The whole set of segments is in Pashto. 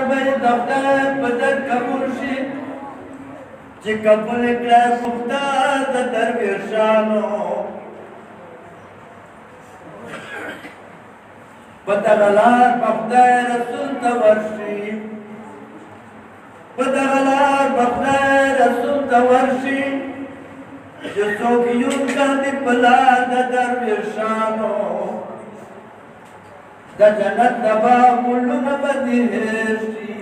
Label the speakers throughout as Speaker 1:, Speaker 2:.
Speaker 1: به د خدای په در قبول شي چې قبول کړه پخته د درویشانو په دغه لار په خدای رسول ته ورشي په دغه لار په خدای رسول ته ورشي چې څوک یون کاندي په لار د درویشانو د جنت د باغونه به دې هېر شي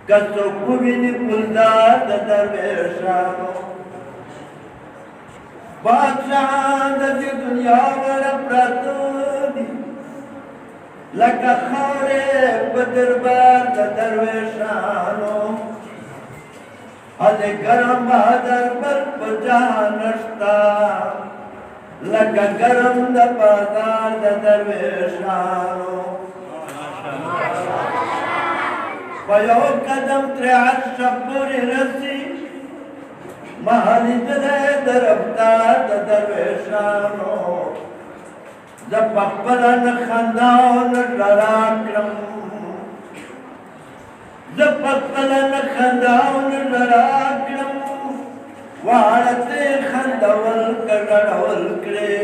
Speaker 1: که څوک وویني ګلدار د درویشانو بادشاهان د دې دنیا وړه پراته دي لکه خاورې په دربار د درویشانو هلې ګرم بهادر بل په جهان نشته لکه ګرم د بازار د درویشانو په یو قدم ترې عرش پورې رسي ما لیدلی د رفتار د درویشانو زه پخپله نه خندا او نه ژړا کړم زه پخپله نه خندا او نه ژړا کړم واړه ترې خندول که ژړول کړې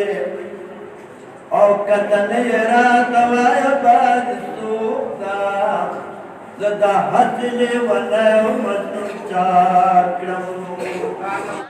Speaker 1: او که ته نه یې راته وایه باز څوک ده زه دا هسې لیونی او مجنون چا کړم